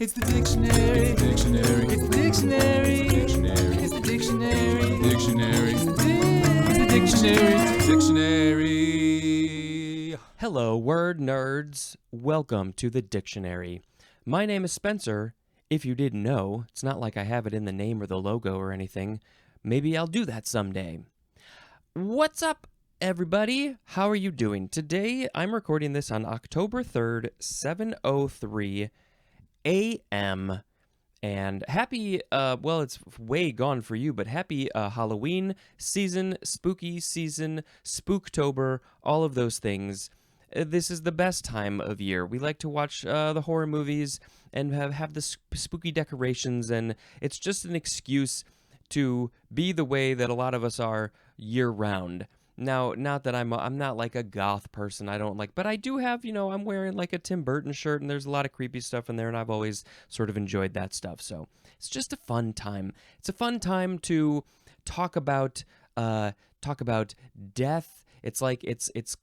It's the dictionary. It's the dictionary. It's the dictionary. It's the dictionary. It's the dictionary. It's the dictionary. It's the dictionary. Hello, word nerds. Welcome to the dictionary. My name is Spencer. If you didn't know, it's not like I have it in the name or the logo or anything. Maybe I'll do that someday. What's up, everybody? How are you doing? Today, I'm recording this on October 3rd, 7:03 a.m. And happy, it's way gone for you, but happy Halloween season, spooky season, Spooktober, all of those things. This is the best time of year. We like to watch the horror movies and have the spooky decorations, and it's just an excuse to be the way that a lot of us are year-round. Now, not that I'm not like a goth person. I don't like, but I do have, I'm wearing like a Tim Burton shirt, and there's a lot of creepy stuff in there, and I've always sort of enjoyed that stuff. So it's just a fun time. It's a fun time to talk about death. It's like it's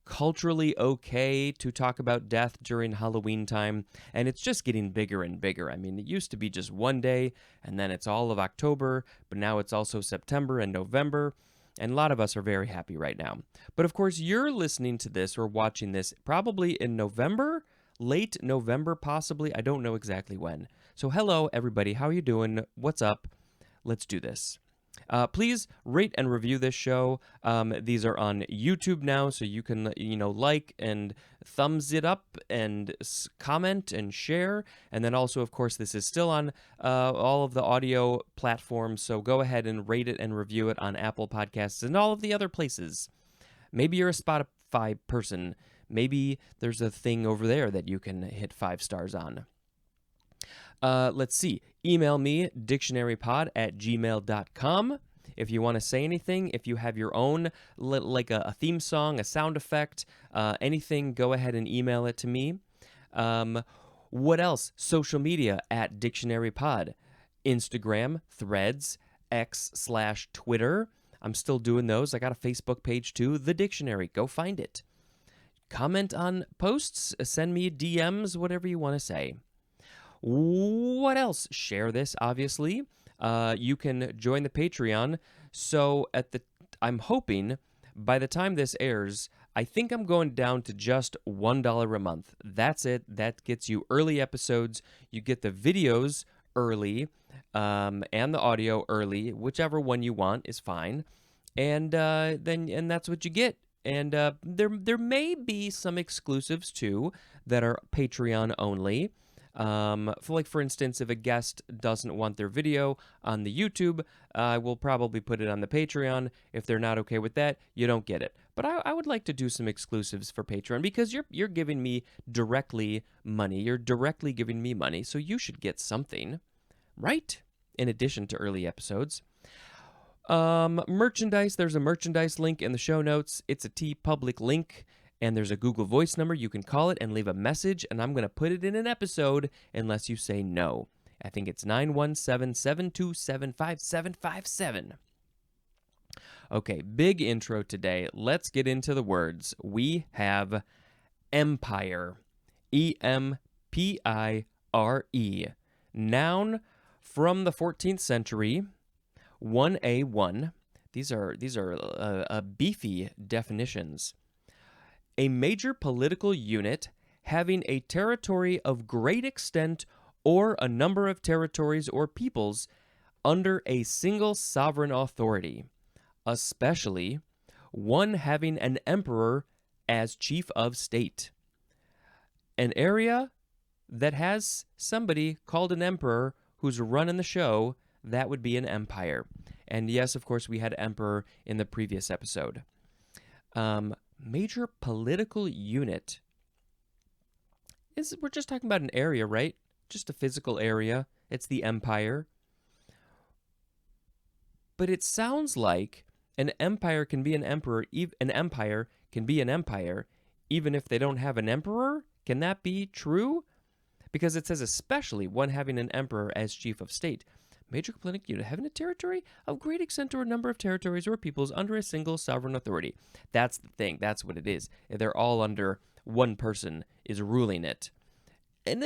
culturally okay to talk about death during Halloween time, and it's just getting bigger and bigger. I mean, it used to be just one day, and then it's all of October, but now it's also September and November. And a lot of us are very happy right now. But of course, you're listening to this or watching this probably in November, late November possibly. I don't know exactly when. So hello, everybody. How are you doing? What's up? Let's do this. Please rate and review this show. These are on YouTube now, so you can, like and thumbs it up and comment and share. And then also, of course, this is still on all of the audio platforms, so go ahead and rate it and review it on Apple Podcasts and all of the other places. Maybe you're a Spotify person. Maybe there's a thing over there that you can hit 5 stars on. Let's see. Email me, dictionarypod@gmail.com. If you want to say anything, if you have your own, like a theme song, a sound effect, anything, go ahead and email it to me. What else? Social media @dictionarypod. Instagram, Threads, X/Twitter. I'm still doing those. I got a Facebook page too, The Dictionary. Go find it. Comment on posts, send me DMs, whatever you want to say. What else? Share this, obviously. You can join the Patreon. So I'm hoping by the time this airs, I think I'm going down to just $1 a month. That's it. That gets you early episodes. You get the videos early, and the audio early. Whichever one you want is fine. And that's what you get. And there may be some exclusives too that are Patreon only. For instance, if a guest doesn't want their video on the YouTube, I will probably put it on the Patreon. If they're not okay with that, you don't get it. But I would like to do some exclusives for Patreon because you're giving me directly money. You're directly giving me money, so you should get something, right? In addition to early episodes. Merchandise. There's a merchandise link in the show notes. It's a TeePublic link. And there's a Google Voice number. You can call it and leave a message, and I'm going to put it in an episode unless you say no. I think it's 917-727-5757. Okay, big intro today. Let's get into the words. We have empire. E-M-P-I-R-E. Noun from the 14th century. 1A1. These are beefy definitions. A major political unit having a territory of great extent or a number of territories or peoples under a single sovereign authority, especially one having an emperor as chief of state. An area that has somebody called an emperor who's running the show, that would be an empire. And yes, of course, we had emperor in the previous episode. Major political unit. We're just talking about an area, right? Just a physical area. It's the empire. But it sounds like an empire can be an emperor. An empire can be an empire even if they don't have an emperor. Can that be true? Because it says especially one having an emperor as chief of state. Major political unit having a territory of great extent or a number of territories or peoples under a single sovereign authority. That's the thing. That's what it is. They're all under one person is ruling it. And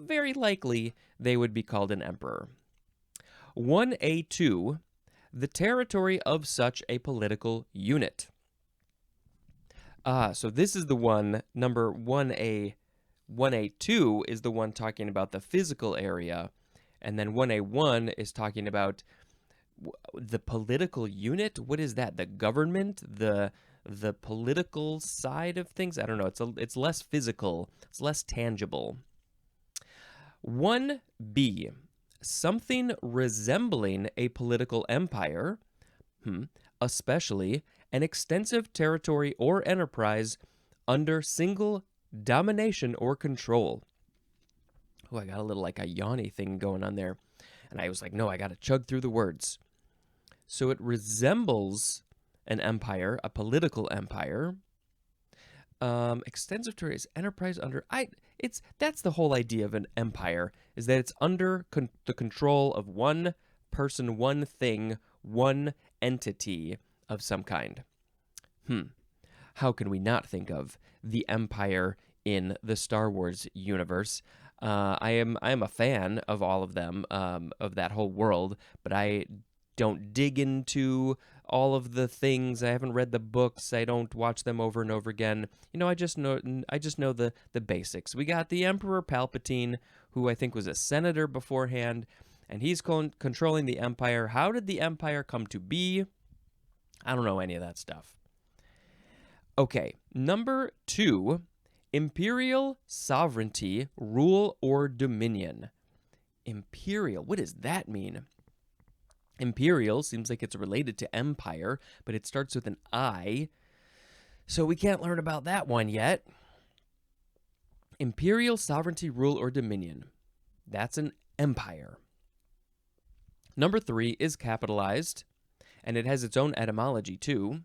very likely they would be called an emperor. 1A2, the territory of such a political unit. So this is the one, number 1A. 1A2 is the one talking about the physical area, and then 1A1 is talking about the political unit. What is that? The government, the political side of things? I don't know. It's less physical. It's less tangible. 1B, something resembling a political empire, especially an extensive territory or enterprise under single domination or control. Oh, I got a little like a yawny thing going on there. And I was like, no, I got to chug through the words. So it resembles an empire, a political empire. Extensive territory, enterprise under... That's the whole idea of an empire, is that it's under the control of one person, one thing, one entity of some kind. How can we not think of the Empire in the Star Wars universe? I am a fan of all of them, of that whole world, but I don't dig into all of the things. I haven't read the books. I don't watch them over and over again. I just know the basics. We got the Emperor Palpatine, who I think was a senator beforehand, and he's controlling the Empire. How did the Empire come to be? I don't know any of that stuff. Okay, number 2, imperial sovereignty, rule, or dominion. Imperial, what does that mean? Imperial seems like it's related to empire, but it starts with an I, so we can't learn about that one yet. Imperial sovereignty, rule, or dominion. That's an empire. Number 3 is capitalized, and it has its own etymology too.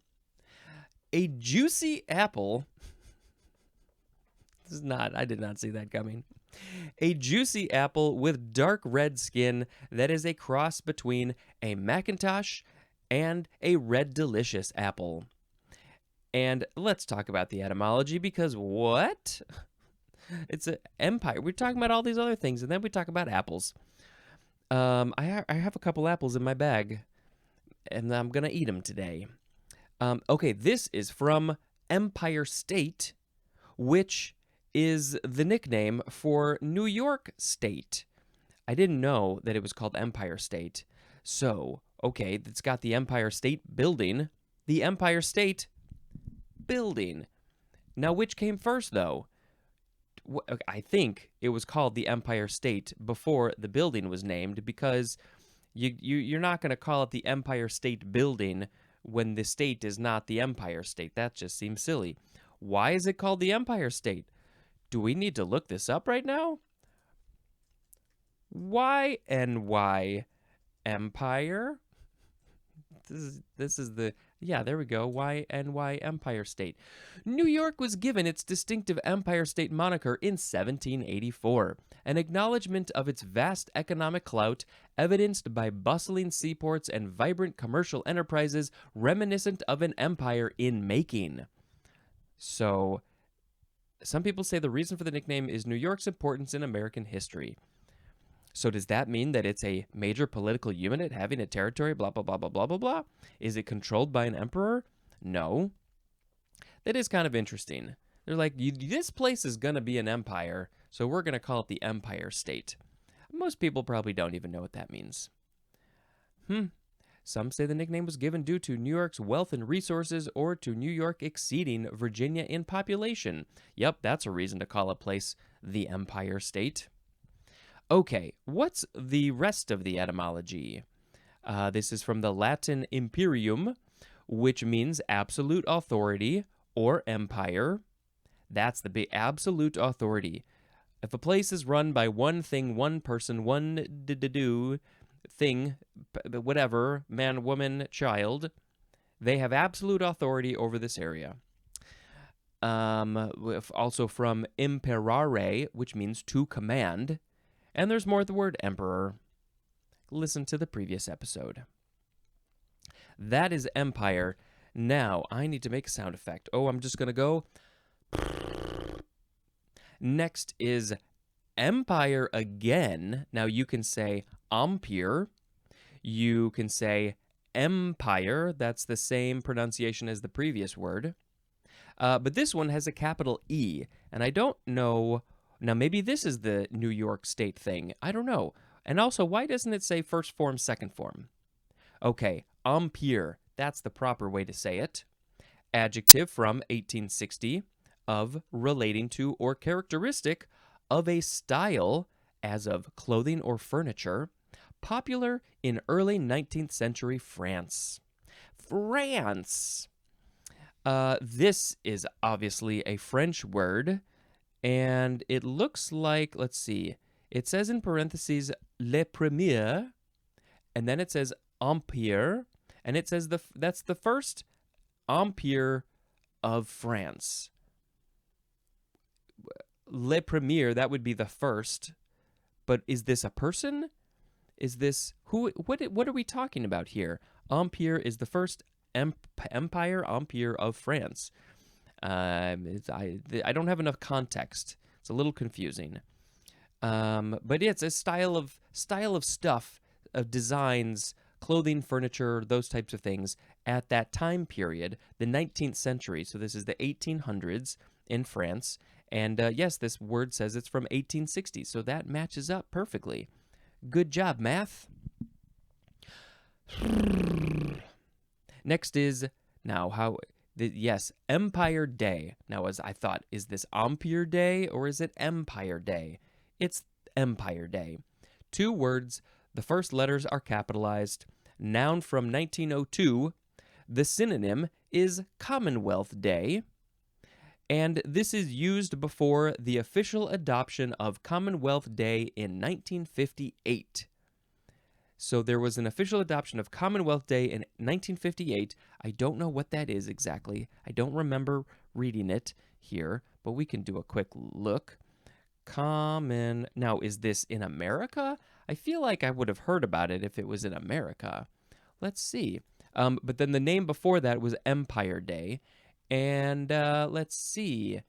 A juicy apple. I did not see that coming. A juicy apple with dark red skin that is a cross between a Macintosh and a Red Delicious apple. And let's talk about the etymology, because what? It's an empire. We're talking about all these other things, and then we talk about apples. I have a couple apples in my bag, and I'm going to eat them today. Okay, this is from Empire State, which is the nickname for New York State. I didn't know that it was called Empire State. So, okay, it's got the Empire State Building. The Empire State Building. Now, which came first, though? I think it was called the Empire State before the building was named, because you're not going to call it the Empire State Building when the state is not the Empire State. That just seems silly. Why is it called the Empire State? Do we need to look this up right now? Why Empire? This is the... Yeah, there we go. Why Empire State. New York was given its distinctive Empire State moniker in 1784, an acknowledgement of its vast economic clout, evidenced by bustling seaports and vibrant commercial enterprises reminiscent of an empire in making. So, some people say the reason for the nickname is New York's importance in American history. So does that mean that it's a major political unit having a territory, blah, blah, blah, blah, blah, blah, blah? Is it controlled by an emperor? No. That is kind of interesting. They're like, this place is going to be an empire, so we're going to call it the Empire State. Most people probably don't even know what that means. Some say the nickname was given due to New York's wealth and resources, or to New York exceeding Virginia in population. Yep, that's a reason to call a place the Empire State. Okay, what's the rest of the etymology? This is from the Latin imperium, which means absolute authority or empire. That's the big absolute authority. If a place is run by one thing, one person, one thing, whatever, man, woman, child, they have absolute authority over this area. Also from imperare, which means to command. And there's more of the word emperor. Listen to the previous episode. That is empire. Now, I need to make a sound effect. Oh, I'm just going to go. Next is empire again. Now you can say empire. You can say empire. That's the same pronunciation as the previous word. But this one has a capital E, and I don't know. Now, maybe this is the New York State thing. I don't know. And also, why doesn't it say first form, second form? Okay, empire. That's the proper way to say it. Adjective from 1860 of relating to or characteristic of a style, as of clothing or furniture, popular in early 19th century France. France! This is obviously a French word, and it looks like, let's see, it says in parentheses, le premier, and then it says empire, and it says that's the first empire of France. Le premier, that would be the first, but is this a person? Is this, what are we talking about here? Empire is the first empire of France. I don't have enough context. It's a little confusing. But yeah, it's a style of stuff, of designs, clothing, furniture, those types of things at that time period, the 19th century. So this is the 1800s in France. And yes, this word says it's from 1860. So that matches up perfectly. Good job, math. Next is, now, yes, Empire Day. Now, as I thought, is this Empire Day or is it Empire Day? It's Empire Day. 2 words, the first letters are capitalized. Noun from 1902. The synonym is Commonwealth Day. And this is used before the official adoption of Commonwealth Day in 1958. So there was an official adoption of Commonwealth Day in 1958. I don't know what that is exactly. I don't remember reading it here, but we can do a quick look. Now, is this in America? I feel like I would have heard about it if it was in America. Let's see. But then the name before that was Empire Day. And let's see.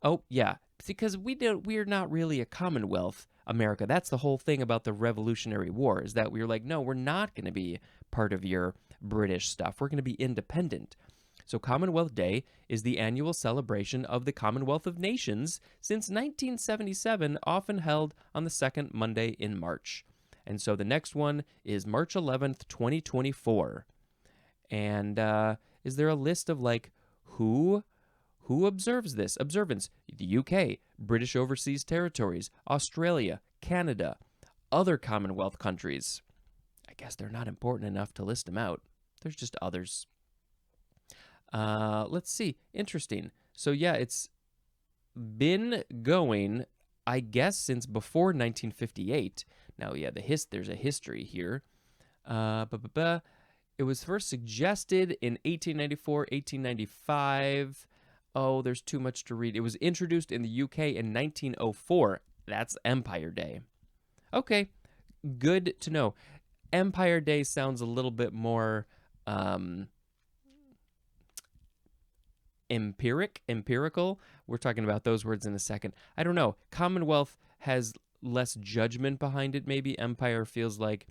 Oh, yeah, because we're not really a Commonwealth, America. That's the whole thing about the Revolutionary War, is that we were like, no, we're not going to be part of your British stuff. We're going to be independent. So Commonwealth Day is the annual celebration of the Commonwealth of Nations since 1977, often held on the second Monday in March. And so the next one is March 11th, 2024. And is there a list of like who observes this? Observance: the UK, British Overseas Territories, Australia, Canada, other Commonwealth countries. I guess they're not important enough to list them out. There's just others. Let's see. Interesting. So yeah, it's been going, I guess, since before 1958. Now, yeah, there's a history here. It was first suggested in 1894, 1895. Oh, there's too much to read. It was introduced in the UK in 1904. That's Empire Day. Okay, good to know. Empire Day sounds a little bit more empirical. We're talking about those words in a second. I don't know. Commonwealth has less judgment behind it, maybe. Empire feels like,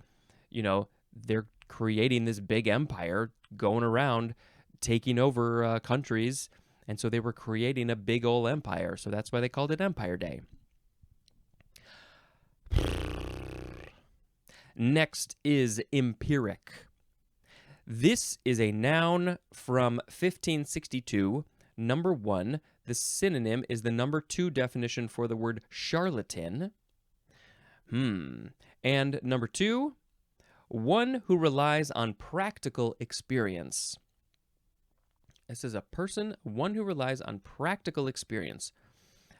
they're creating this big empire, going around, taking over countries, and so they were creating a big old empire, so that's why they called it Empire Day. Next is empiric. This is a noun from 1562, number 1. The synonym is the number 2 definition for the word charlatan. And number 2, one who relies on practical experience. This is a person, one who relies on practical experience.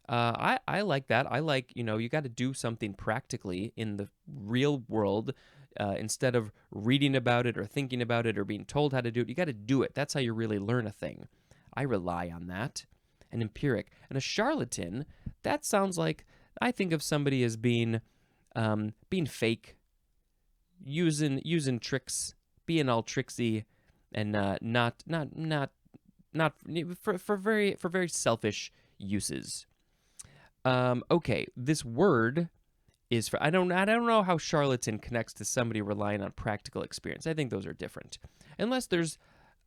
I like that. I like, you got to do something practically in the real world instead of reading about it or thinking about it or being told how to do it. You got to do it. That's how you really learn a thing. I rely on that. An empiric. And a charlatan, that sounds like, I think of somebody as being fake, using tricks, being all tricksy, and not for very selfish uses. Okay, this word is for I don't know how charlatan connects to somebody relying on practical experience. I think those are different. Unless there's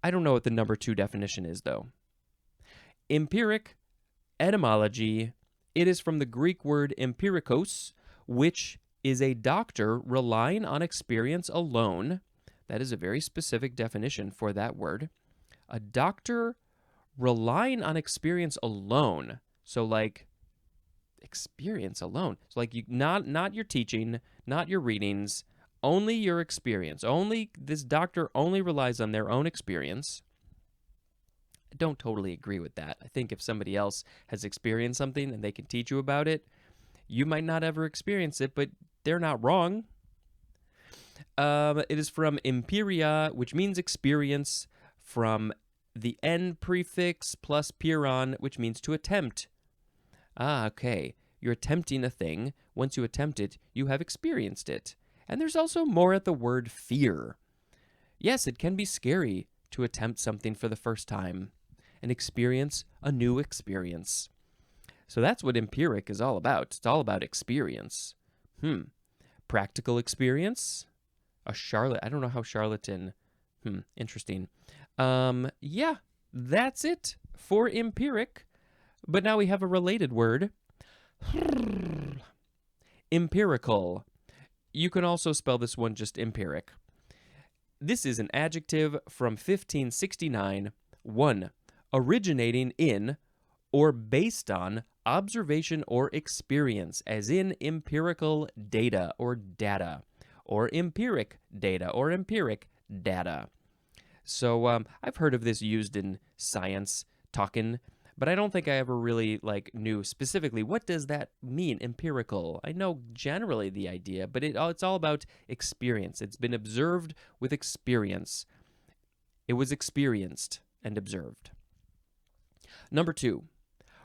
I don't know what the number 2 definition is though. Empiric etymology, it is from the Greek word empirikos, which is a doctor relying on experience alone. That is a very specific definition for that word. A doctor relying on experience alone. So like experience alone. So like you not your teaching, not your readings, only your experience. Only this doctor only relies on their own experience. I don't totally agree with that. I think if somebody else has experienced something and they can teach you about it, you might not ever experience it, but they're not wrong. It is from empiria, which means experience, from the N prefix plus piron, which means to attempt. Ah, okay. You're attempting a thing. Once you attempt it, you have experienced it. And there's also more at the word fear. Yes, it can be scary to attempt something for the first time and experience a new experience. So that's what empiric is all about. It's all about experience. Practical experience? I don't know how charlatan. Interesting. Yeah, that's it for empiric. But now we have a related word. Empirical. You can also spell this one just empiric. This is an adjective from 1569. 1. Originating in or based on observation or experience, as in empirical data or data, or empiric data or empiric data. So I've heard of this used in science talking, but I don't think I ever really knew specifically what does that mean, empirical. I know generally the idea, but it's all about experience. It's been observed with experience. It was experienced and observed. Number 2,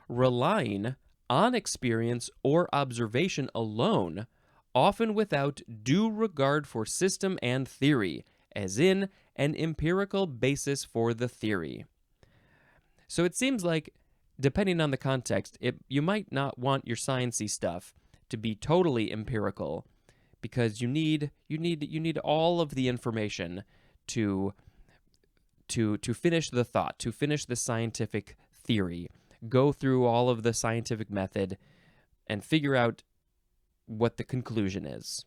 relying on experience or observation alone, often without due regard for system and theory, as in an empirical basis for the theory. So it seems like, depending on the context, you might not want your sciencey stuff to be totally empirical, because you need all of the information to finish the thought, to finish the scientific theory, go through all of the scientific method, and figure out what the conclusion is.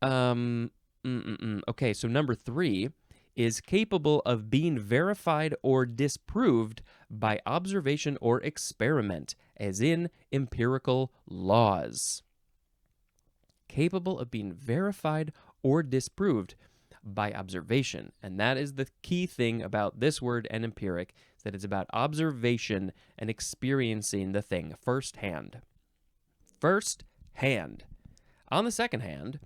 Okay, so number 3 is capable of being verified or disproved by observation or experiment, as in empirical laws. Capable of being verified or disproved by observation. And that is the key thing about this word and empiric, is that it's about observation and experiencing the thing firsthand. Firsthand. On the second hand,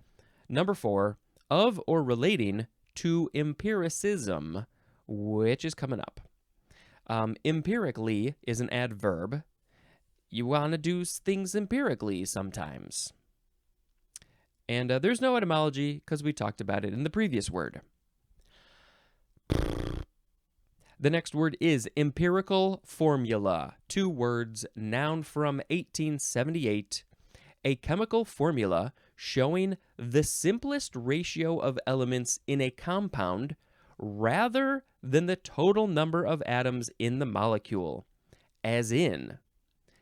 number 4, of or relating to empiricism, which is coming up. Empirically is an adverb. You want to do things empirically sometimes. And there's no etymology because we talked about it in the previous word. The next word is empirical formula. 2 words, noun from 1878. A chemical formula showing the simplest ratio of elements in a compound rather than the total number of atoms in the molecule. As in,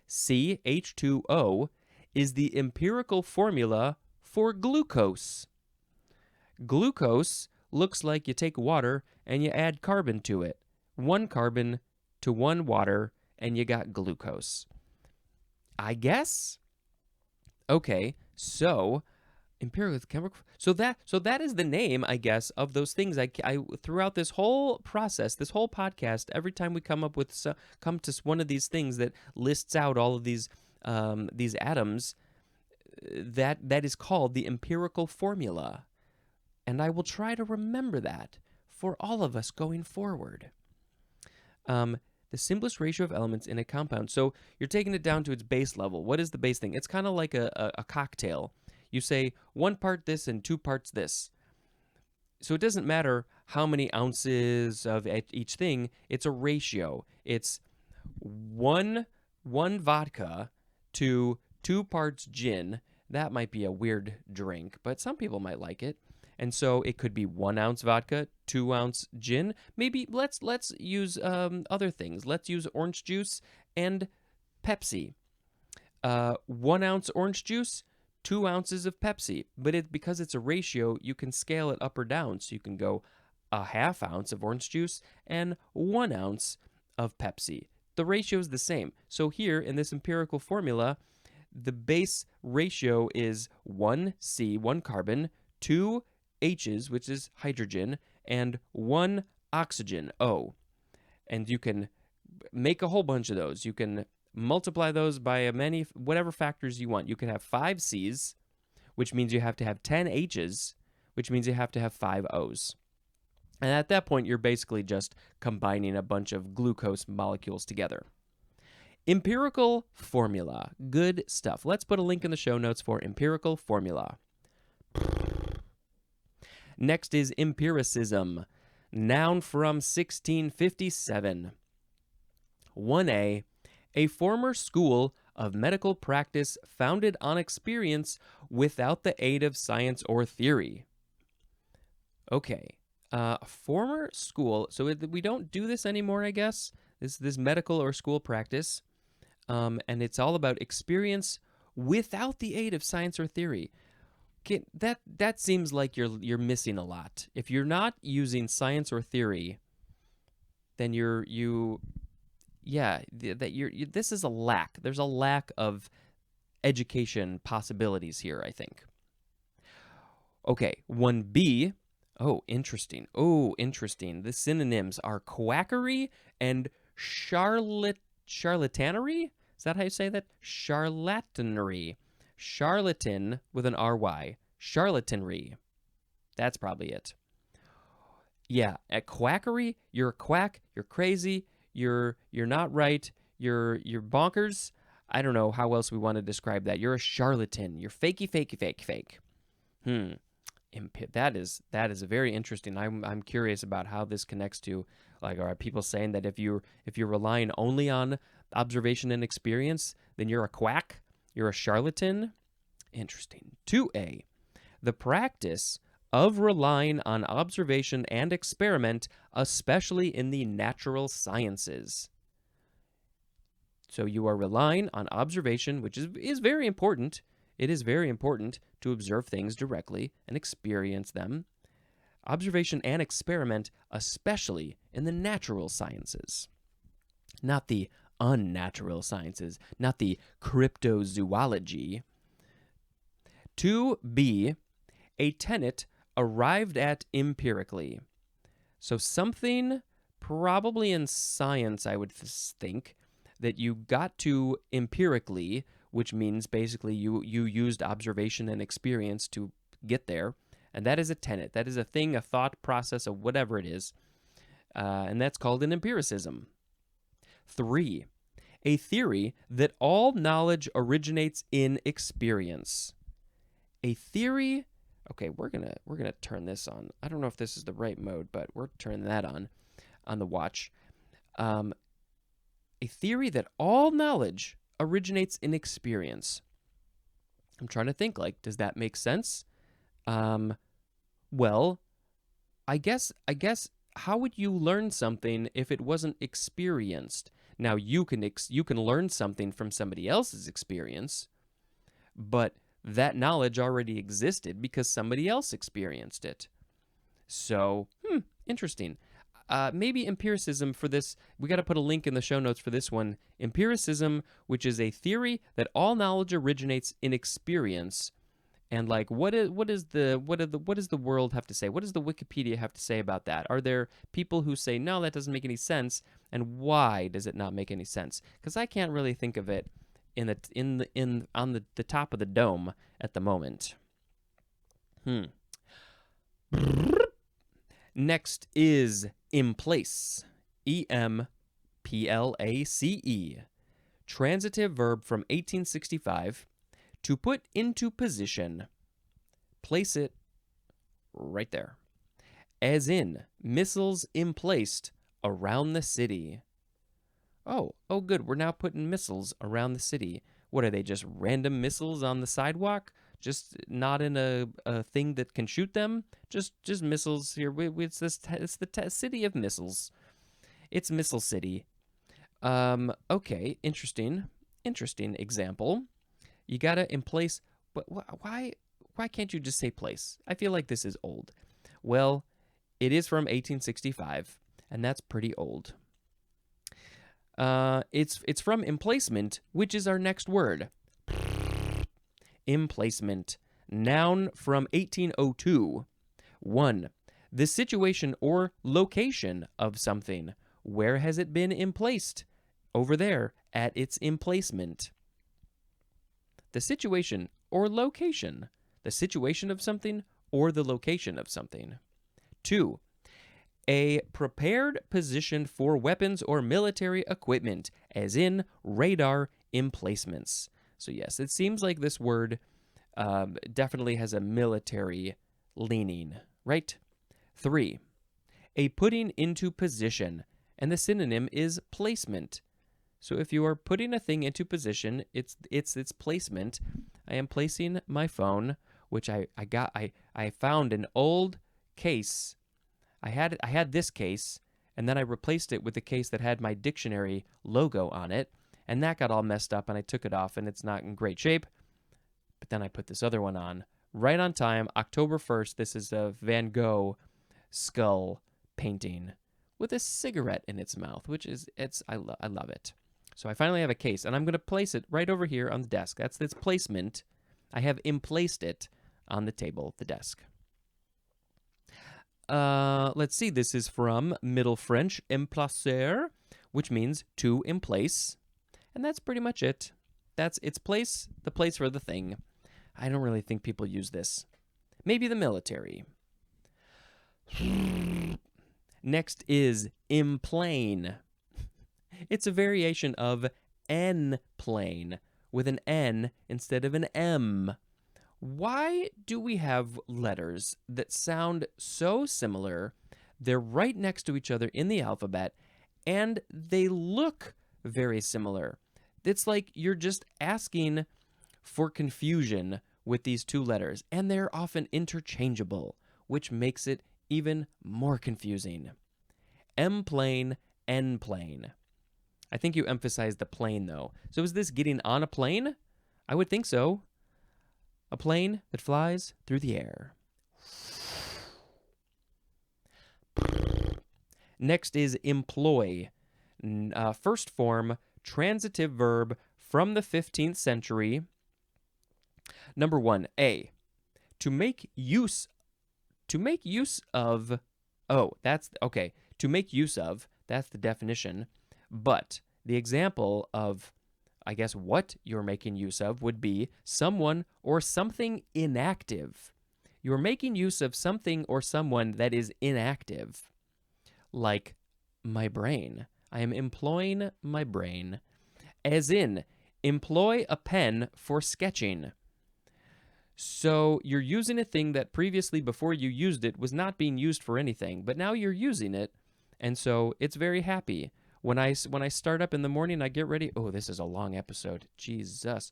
CH2O is the empirical formula for glucose. Glucose looks like you take water and you add carbon to it. 1 carbon to 1 water, and you got glucose. I guess? Okay, so empirical chemical. So that is the name, I guess, of those things. I throughout this whole process, this whole podcast, every time we come to one of these things that lists out all of these atoms, that is called the empirical formula, and I will try to remember that for all of us going forward. The simplest ratio of elements in a compound. So you're taking it down to its base level. What is the base thing? It's kind of like a cocktail. You say 1 part this and 2 parts this. So it doesn't matter how many ounces of each thing. It's a ratio. It's 1 1 vodka to 2 parts gin. That might be a weird drink, but some people might like it. And so it could be 1 ounce vodka, 2 ounce gin. Maybe let's use other things. Let's use orange juice and Pepsi. 1 ounce orange juice, 2 ounces of Pepsi. But because it's a ratio, you can scale it up or down. So you can go a half ounce of orange juice and 1 ounce of Pepsi. The ratio is the same. So here in this empirical formula, the base ratio is 1 C, 1 carbon, 2 H's, which is hydrogen, and 1 oxygen, O. And you can make a whole bunch of those. You can multiply those by whatever factors you want. You can have 5 C's, which means you have to have 10 H's, which means you have to have 5 O's. And at that point, you're basically just combining a bunch of glucose molecules together. Empirical formula. Good stuff. Let's put a link in the show notes for empirical formula. Next is empiricism. Noun from 1657. 1A. A former school of medical practice founded on experience without the aid of science or theory. Okay. Former school. So we don't do this anymore, I guess. This medical or school practice. And it's all about experience without the aid of science or theory. Okay, that seems like you're missing a lot. If you're not using science or theory, then this is a lack. There's a lack of education possibilities here, I think. Okay, 1B. Oh, interesting. The synonyms are quackery and charlatanery. Is that how you say that? Charlatanery. Charlatan with an R-Y. Charlatanry. That's probably it. Yeah, at quackery, you're a quack, you're crazy, you're not right, you're bonkers. I don't know how else we want to describe that. You're a charlatan. You're fake. That is a very interesting. I'm curious about how this connects to, like, are people saying that if you're relying only on observation and experience, then you're a quack, you're a charlatan? Interesting. 2A. The practice of relying on observation and experiment, especially in the natural sciences. So you are relying on observation, which is very important. It is very important to observe things directly and experience them. Observation and experiment, especially in the natural sciences. Not the unnatural sciences, not the cryptozoology. 2B, a tenet arrived at empirically. So something probably in science, I would think, that you got to empirically, which means basically you used observation and experience to get there. And that is a tenet. That is a thing, a thought process, of whatever it is. And that's called an empiricism. 3, a theory that all knowledge originates in experience. A theory. Okay, we're gonna turn this on. I don't know if this is the right mode, but we're turning that on the watch. A theory that all knowledge originates in experience. I'm trying to think, like, does that make sense? Well, I guess how would you learn something if it wasn't experienced? Now, you can learn something from somebody else's experience, but that knowledge already existed because somebody else experienced it. So, interesting. Maybe empiricism for this, we got to put a link in the show notes for this one. Empiricism, which is a theory that all knowledge originates in experience. And like, what does the world have to say? What does the Wikipedia have to say about that? Are there people who say, no, that doesn't make any sense? And why does it not make any sense? Because I can't really think of it on the top of the dome at the moment. Next is emplace. EMPLACE. Transitive verb from 1865. To put into position. Place it right there. As in, missiles emplaced around the city. Oh, good. We're now putting missiles around the city. What are they, just random missiles on the sidewalk? Just not in a thing that can shoot them? Just missiles here. It's the city of missiles. It's Missile City. Okay, interesting example. You gotta in place, but why can't you just say place? I feel like this is old. Well, it is from 1865, and that's pretty old. It's from emplacement, which is our next word. Emplacement, noun from 1802. 1. The situation or location of something. Where has it been emplaced? Over there, at its emplacement. The situation or location. The situation of something or the location of something. 2. A prepared position for weapons or military equipment, as in radar emplacements. So yes, it seems like this word definitely has a military leaning, right? 3. A putting into position, and the synonym is placement. So if you are putting a thing into position, it's its placement. I am placing my phone, which I found an old case. I had this case, and then I replaced it with the case that had my dictionary logo on it, and that got all messed up, and I took it off, and it's not in great shape. But then I put this other one on, right on time, October 1st. This is a Van Gogh skull painting with a cigarette in its mouth, which is, I love it. So I finally have a case, and I'm going to place it right over here on the desk. That's its placement. I have emplaced it on the table, the desk. Let's see. This is from Middle French, emplacer, which means to emplace. And that's pretty much it. That's its place, the place for the thing. I don't really think people use this. Maybe the military. Next is emplane. It's a variation of enplane with an N instead of an M. Why do we have letters that sound so similar? They're right next to each other in the alphabet, and they look very similar. It's like you're just asking for confusion with these two letters, and they're often interchangeable, which makes it even more confusing. M-plane, N-plane. I think you emphasized the plane, though. So is this getting on a plane? I would think so. A plane that flies through the air. Next is employ. First form, transitive verb from the 15th century. Number 1, A. To make use of. Oh, that's okay. To make use of, that's the definition. But the example of, I guess, what you're making use of would be someone or something inactive. You're making use of something or someone that is inactive. Like my brain. I am employing my brain. As in, employ a pen for sketching. So you're using a thing that previously, before you used it, was not being used for anything, but now you're using it, and so it's very happy. When I start up in the morning, I get ready. Oh, this is a long episode. Jesus.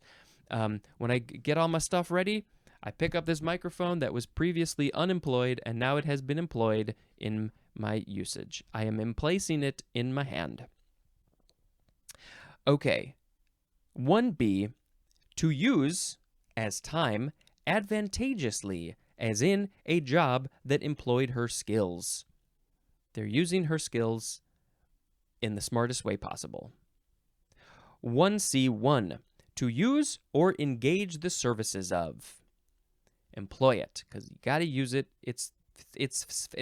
When I get all my stuff ready, I pick up this microphone that was previously unemployed, and now it has been employed in my usage. I am emplacing it in my hand. Okay. 1B, to use as time advantageously, as in a job that employed her skills. They're using her skills in the smartest way possible. 1C1, to use or engage the services of. Employ it, because you got to use it. It's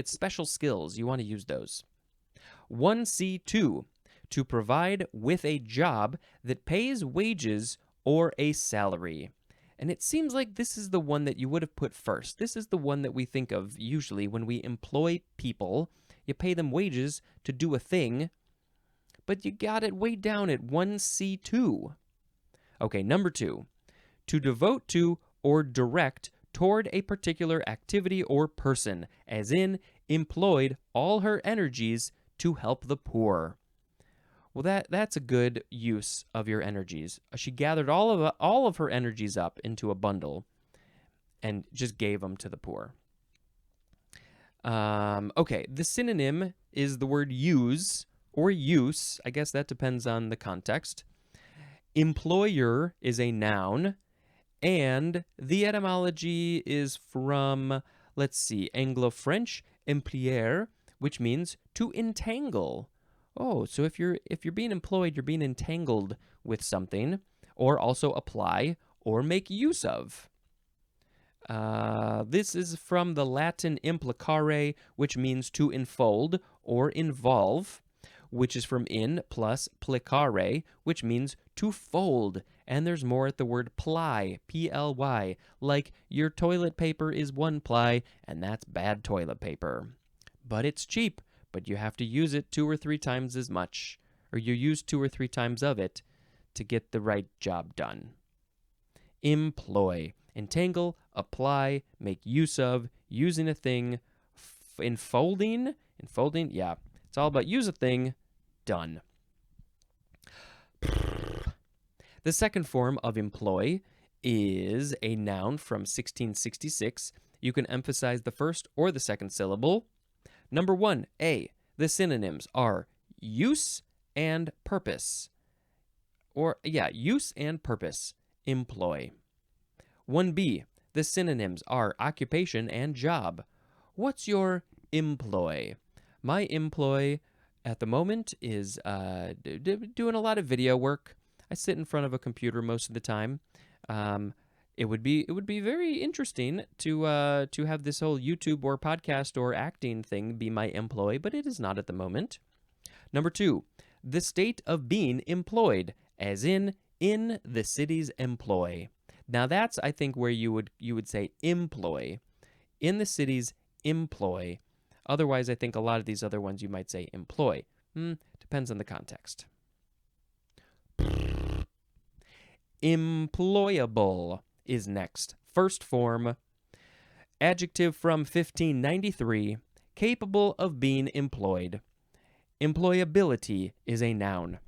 special skills. You want to use those. 1C2, to provide with a job that pays wages or a salary. And it seems like this is the one that you would have put first. This is the one that we think of usually when we employ people. You pay them wages to do a thing, but you got it way down at 1C2. Okay, number 2, to devote to or direct toward a particular activity or person, as in employed all her energies to help the poor. Well, that's a good use of your energies. She gathered all of her energies up into a bundle and just gave them to the poor. Okay, the synonym is the word use or use. I guess that depends on the context. Employer is a noun, and the etymology is from, let's see, Anglo-French, employer, which means to entangle. Oh, so if you're being employed, you're being entangled with something, or also apply or make use of. This is from the Latin implicare, which means to enfold or involve, which is from in plus plicare, which means to fold. And there's more at the word ply, P-L-Y, like your toilet paper is 1 ply, and that's bad toilet paper. But it's cheap, but you have to use it 2 or 3 times as much, or you use 2 or 3 times of it to get the right job done. Employ. Entangle, apply, make use of, using a thing, enfolding, yeah, it's all about use a thing, done. The second form of employ is a noun from 1666. You can emphasize the first or the second syllable. Number 1, A. The synonyms are use and purpose. Use and purpose, employ. 1B, the synonyms are occupation and job. What's your employ? My employ at the moment is doing a lot of video work. I sit in front of a computer most of the time. It would be very interesting to have this whole YouTube or podcast or acting thing be my employ, but it is not at the moment. Number 2, the state of being employed, as in the city's employ. Now that's, I think, where you would say employ, in the city's employ. Otherwise, I think a lot of these other ones you might say employ. Depends on the context. Employable is next. First form, adjective from 1593, capable of being employed. Employability is a noun.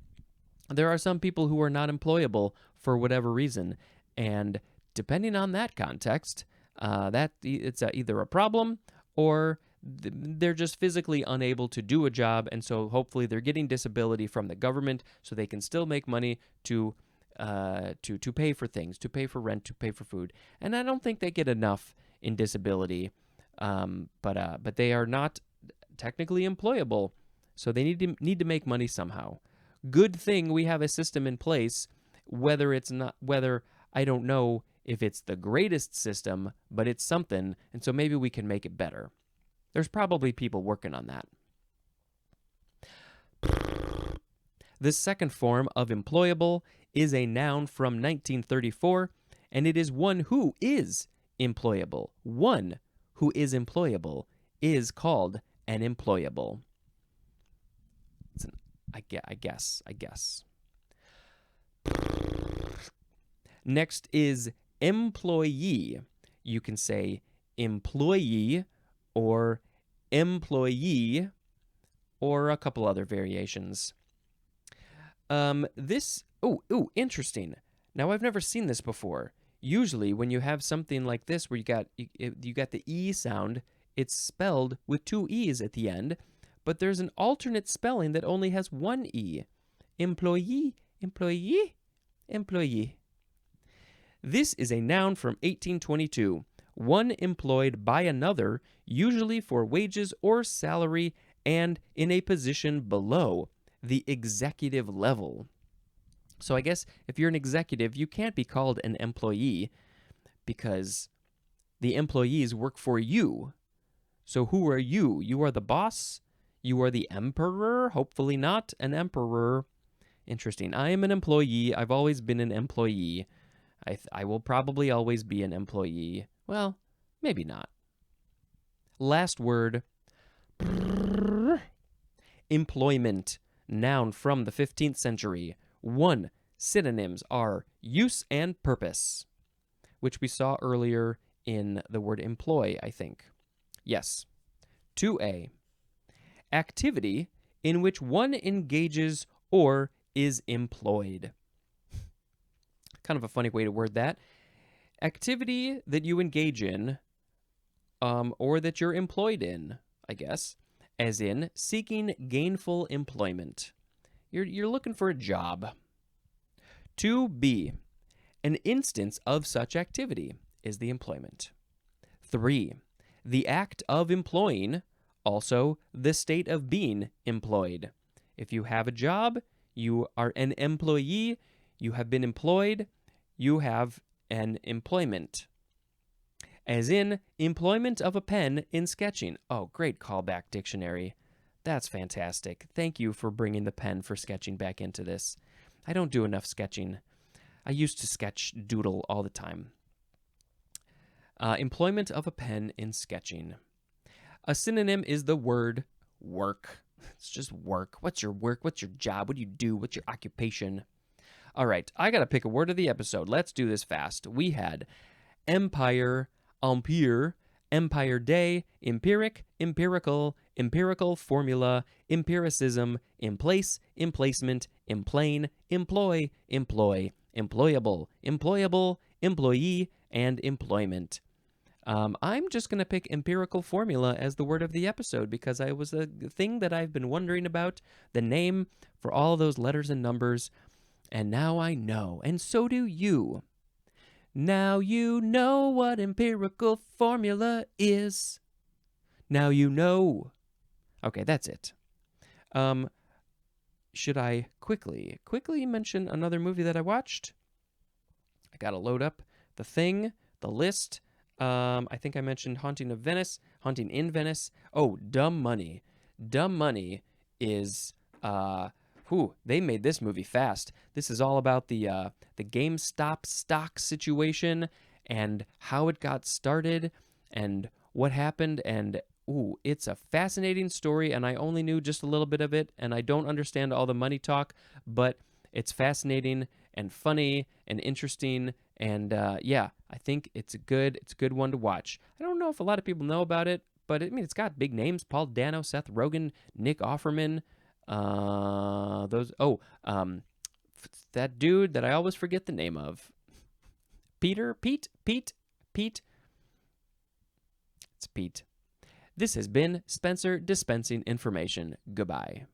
There are some people who are not employable for whatever reason, and depending on that context, that it's either a problem or they're just physically unable to do a job, and so hopefully they're getting disability from the government so they can still make money to pay for things, to pay for rent, to pay for food. And I don't think they get enough in disability, but they are not technically employable, so they need to make money somehow. Good thing we have a system in place, whether I don't know if it's the greatest system, but it's something, and so maybe we can make it better. There's probably people working on that. The second form of employable is a noun from 1934, and it is one who is employable. One who is employable is called an employable. I guess. Next is employee. You can say employee or employee or a couple other variations. Interesting. Now, I've never seen this before. Usually when you have something like this where you got the E sound, it's spelled with 2 E's at the end, but there's an alternate spelling that only has 1 E. Employee, employee, employee. This is a noun from 1822, one employed by another, usually for wages or salary and in a position below the executive level. So I guess if you're an executive, you can't be called an employee because the employees work for you. So who are you? You are the boss? You are the emperor? Hopefully not an emperor. Interesting. I am an employee. I've always been an employee. I will probably always be an employee. Well, maybe not. Last word. Employment. Noun from the 15th century. 1. Synonyms are use and purpose, which we saw earlier in the word employ, I think. Yes. 2A. Activity in which one engages or is employed. Kind of a funny way to word that. Activity that you engage in, or that you're employed in, I guess, as in seeking gainful employment. You're looking for a job. 2B, an instance of such activity is the employment. 3, the act of employing, also the state of being employed. If you have a job, you are an employee, you have been employed, you have an employment. As in, employment of a pen in sketching. Oh, great callback, dictionary. That's fantastic. Thank you for bringing the pen for sketching back into this. I don't do enough sketching. I used to sketch doodle all the time. Employment of a pen in sketching. A synonym is the word work. It's just work. What's your work? What's your job? What do you do? What's your occupation? All right, I got to pick a word of the episode. Let's do this fast. We had empire, empire, empire day, empiric, empirical, empirical formula, empiricism, emplace, emplacement, emplane, employ, employ, employable, employable, employee, and employment. I'm just going to pick empirical formula as the word of the episode because it was a thing that I've been wondering about, the name for all those letters and numbers, and now I know, and so do you. Now you know what empirical formula is. Now you know. Okay, that's it. Should I quickly mention another movie that I watched? I gotta load up the thing, the list. I think I mentioned Haunting in Venice. Oh, Dumb Money. Dumb Money is they made this movie fast. This is all about the GameStop stock situation and how it got started and what happened. And it's a fascinating story, and I only knew just a little bit of it, and I don't understand all the money talk, but it's fascinating and funny and interesting. And I think it's a good one to watch. I don't know if a lot of people know about it, but it's got big names: Paul Dano, Seth Rogen, Nick Offerman. That dude that I always forget the name of. Pete. It's Pete. This has been Spencer dispensing information. Goodbye.